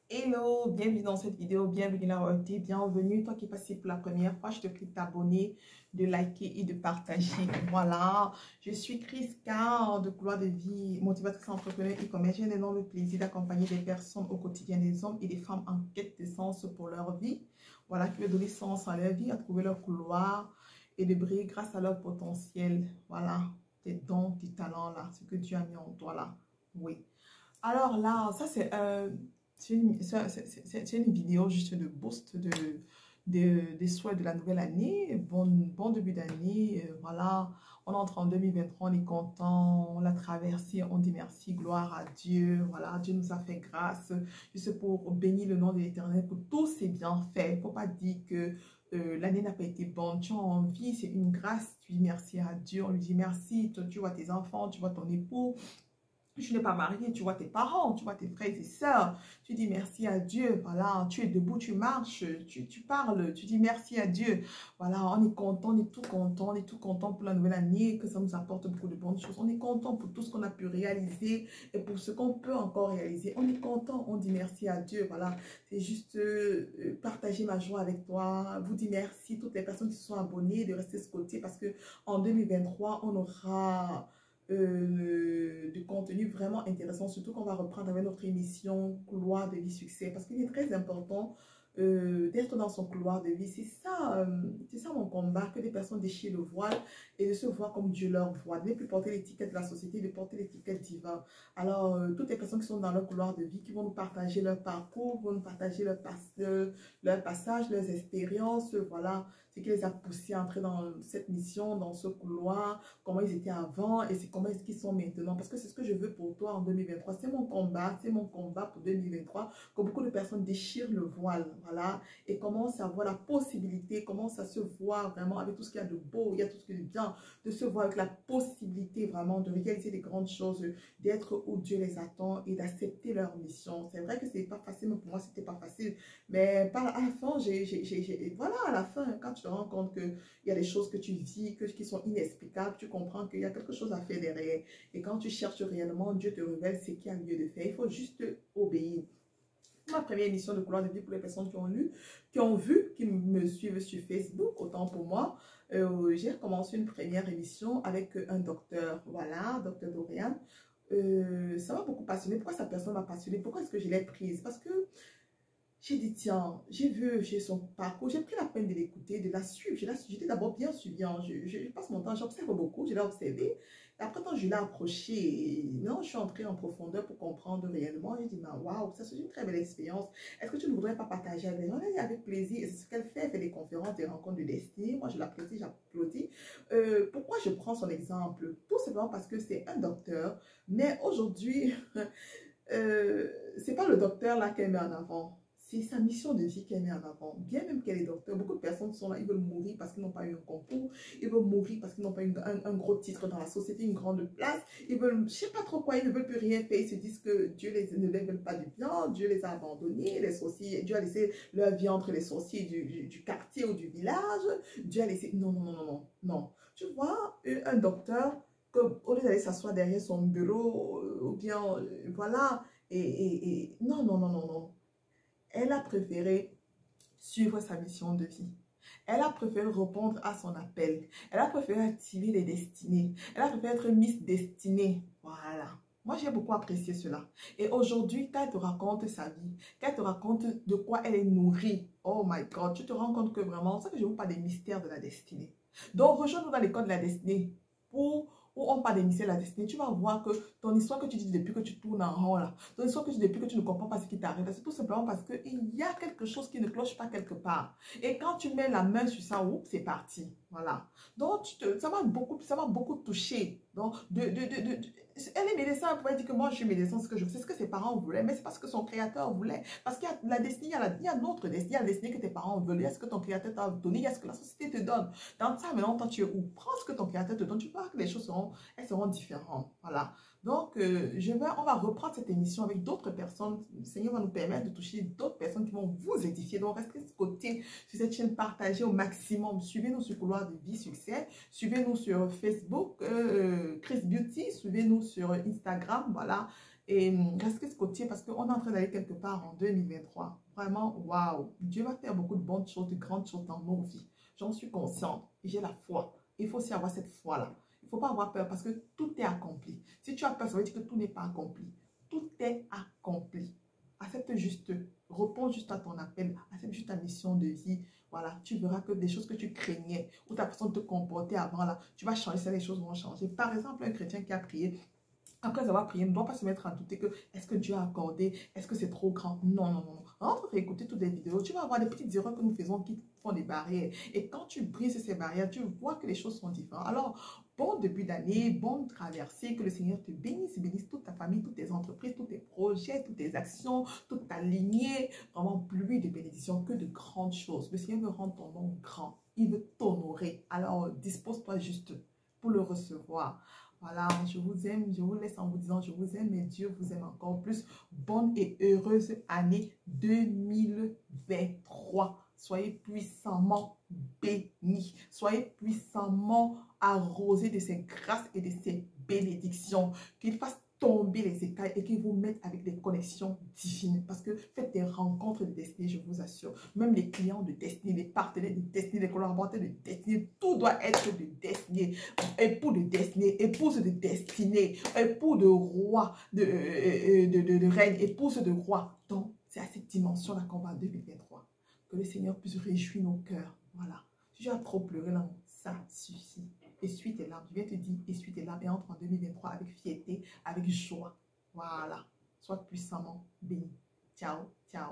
Hello, bienvenue dans cette vidéo, bienvenue dans la royauté, bienvenue. Toi qui es passé pour la première fois, je te prie de t'abonner, de liker et de partager. Voilà, je suis Chris Carr de Couloir de Vie, motivatrice entrepreneur e-commerce. J'ai un énorme plaisir d'accompagner des personnes au quotidien, des hommes et des femmes en quête de sens pour leur vie. Voilà, qui veut donner sens à leur vie, à trouver leur couloir et de briller grâce à leur potentiel. Voilà, tes dons, tes talents là, ce que Dieu a mis en toi là. Oui. Alors là, ça c'est une vidéo juste de boost des souhaits de la nouvelle année. Bon début d'année. Voilà, on entre en 2023, on est content, on l'a traversé, on dit merci, gloire à Dieu. Voilà, Dieu nous a fait grâce. Juste pour bénir le nom de l'Éternel pour tous ses bienfaits. Il ne faut pas dire que l'année n'a pas été bonne. Tu as envie, c'est une grâce. Tu dis merci à Dieu. On lui dit merci. Tu vois tes enfants, tu vois ton époux. Tu n'es pas marié, tu vois tes parents, tu vois tes frères et sœurs, tu dis merci à Dieu, voilà, tu es debout, tu marches, tu parles, tu dis merci à Dieu, voilà, on est content, on est tout content pour la nouvelle année, que ça nous apporte beaucoup de bonnes choses, on est content pour tout ce qu'on a pu réaliser et pour ce qu'on peut encore réaliser, on est content, on dit merci à Dieu, voilà, c'est juste partager ma joie avec toi, vous dire merci, toutes les personnes qui se sont abonnées, de rester scotchées parce que en 2023, on aura du contenu vraiment intéressant, surtout qu'on va reprendre avec notre émission Couloir de vie succès, parce qu'il est très important d'être dans son couloir de vie. C'est ça mon combat, que des personnes déchirent le voile et de se voir comme Dieu leur voit, de ne plus porter l'étiquette de la société, de porter l'étiquette divine. Alors, toutes les personnes qui sont dans leur couloir de vie, qui vont nous partager leur parcours, vont nous partager leur passage, leurs expériences, voilà, ce qui les a poussés à entrer dans cette mission, dans ce couloir, comment ils étaient avant et c'est comment est-ce qu'ils sont maintenant. Parce que c'est ce que je veux pour toi en 2023. C'est mon combat pour 2023, que beaucoup de personnes déchirent le voile, voilà, et commencent à voir la possibilité, commencent à se voir vraiment avec tout ce qu'il y a de beau, il y a tout ce qui est de bien, de se voir avec la possibilité vraiment de réaliser des grandes choses, d'être où Dieu les attend et d'accepter leur mission. C'est vrai que c'est pas facile, mais pour moi, c'était pas facile. Mais à la fin, voilà, à la fin, quand tu te rends compte qu'il y a des choses que tu vis, qui sont inexplicables, tu comprends qu'il y a quelque chose à faire derrière. Et quand tu cherches réellement, Dieu te révèle ce qu'il y a lieu de faire. Il faut juste obéir. Ma première émission de Couloir de Vie pour les personnes qui ont lu, qui ont vu, qui me suivent sur Facebook, autant pour moi. J'ai recommencé une première émission avec un docteur, voilà, docteur Dorian. Ça m'a beaucoup passionné. Pourquoi cette personne m'a passionné? Pourquoi est-ce que je l'ai prise? Parce que j'ai dit, tiens, j'ai son parcours, j'ai pris la peine de l'écouter, de la suivre. J'étais d'abord bien suivie. Hein. Je passe mon temps, j'observe beaucoup, je l'ai observé. Et après, quand je l'ai approché, non, je suis entrée en profondeur pour comprendre réellement. J'ai dit, waouh, ça c'est une très belle expérience. Est-ce que tu ne voudrais pas partager avec moi? Avec plaisir. Et c'est ce qu'elle fait, elle fait des conférences, des rencontres de destinée. Moi, je l'apprécie, j'applaudis. Pourquoi je prends son exemple? Tout simplement parce que c'est un docteur. Mais aujourd'hui, c'est pas le docteur là qu'elle met en avant. C'est sa mission de vie qu'elle met en avant. Bien même qu'elle est docteur, beaucoup de personnes sont là, ils veulent mourir parce qu'ils n'ont pas eu un concours, ils veulent mourir parce qu'ils n'ont pas eu un gros titre dans la société, une grande place, ils veulent, je sais pas trop quoi, ils ne veulent plus rien faire, ils se disent que Dieu ne les veut pas du bien, Dieu les a abandonnés, les sorciers, Dieu a laissé leur vie entre les sorciers du quartier ou du village, Dieu a laissé, non, non, non, non, non, non. Tu vois, un docteur, au lieu d'aller s'asseoir derrière son bureau, ou bien, voilà, non, non, non, non, non. Elle a préféré suivre sa mission de vie. Elle a préféré répondre à son appel. Elle a préféré activer les destinées. Elle a préféré être Miss Destinée. Voilà. Moi, j'ai beaucoup apprécié cela. Et aujourd'hui, quand elle te raconte sa vie, quand elle te raconte de quoi elle est nourrie, oh my God, tu te rends compte que vraiment, c'est que je vous parle des mystères de la destinée. Donc, rejoins-nous dans l'école de la destinée où on parle des mystères de la destinée. Tu vas voir que ton histoire que tu dis depuis que tu tournes en rond là, ton histoire que tu dis depuis que tu ne comprends pas ce qui t'arrive, c'est tout simplement parce qu'il y a quelque chose qui ne cloche pas quelque part. Et quand tu mets la main sur ça, c'est parti. Voilà. Donc, ça m'a beaucoup touché. Donc, elle est médecin, elle pourrait dire que moi, je suis médecin, c'est ce que ses parents voulaient, mais c'est parce que son créateur voulait. Parce qu'il y a la destinée, il y a notre destinée, il y a la destinée que tes parents veulent, il y a ce que ton créateur t'a donné, il y a ce que la société te donne. Dans ça, maintenant, toi, tu es où? Prends ce que ton créateur te donne, tu vois que les choses seront différentes. Voilà. Donc, on va reprendre cette émission avec d'autres personnes. Le Seigneur va nous permettre de toucher d'autres personnes qui vont vous édifier. Donc, restez de côté sur cette chaîne, partagez au maximum. Suivez-nous sur Couloir de Vie Succès. Suivez-nous sur Facebook, Chris Beauty. Suivez-nous sur Instagram. Voilà. Et restez scotché parce qu'on est en train d'aller quelque part en 2023. Vraiment, waouh. Dieu va faire beaucoup de bonnes choses, de grandes choses dans nos vies. J'en suis consciente et j'ai la foi. Il faut aussi avoir cette foi-là. Il ne faut pas avoir peur parce que tout est accompli. Si tu as peur, ça veut dire que tout n'est pas accompli. Tout est accompli. Accepte juste, réponds juste à ton appel, accepte juste ta mission de vie. Voilà, tu verras que des choses que tu craignais ou ta façon de te comporter avant là, tu vas changer, ça, les choses vont changer. Par exemple, un chrétien qui a prié, après avoir prié, ne doit pas se mettre à douter que est-ce que Dieu a accordé, est-ce que c'est trop grand? Non, non, non. Rentre réécouter toutes les vidéos, tu vas avoir des petites erreurs que nous faisons qui font des barrières. Et quand tu brises ces barrières, tu vois que les choses sont différentes. Alors, bon début d'année, bonne traversée, que le Seigneur te bénisse, bénisse toute ta famille, toutes tes entreprises, tous tes projets, toutes tes actions, toute ta lignée. Vraiment, pluie de bénédictions, que de grandes choses. Le Seigneur veut rendre ton nom grand. Il veut t'honorer. Alors, dispose-toi juste pour le recevoir. Voilà, je vous aime, je vous laisse en vous disant je vous aime et Dieu vous aime encore plus. Bonne et heureuse année 2023. Soyez puissamment bénis. Soyez puissamment arrosés de ses grâces et de ses bénédictions. Qu'il fasse tomber les écailles et qu'il vous mette avec des connexions divines. Parce que faites des rencontres de destinée, je vous assure. Même les clients de destinée, les partenaires de destinée, les collaborateurs de destinée, tout doit être de destinée. Époux de destinée, épouse de destinée, époux de roi, de reine, épouse de roi. Donc, c'est à cette dimension-là qu'on va en 2023. Que le Seigneur puisse réjouir nos cœurs. Voilà. Si tu as trop pleuré là, ça suffit. Essuie tes larmes. Je viens te dire, essuie tes larmes et entre en 2023 avec fierté, avec joie. Voilà. Sois puissamment béni. Ciao, ciao.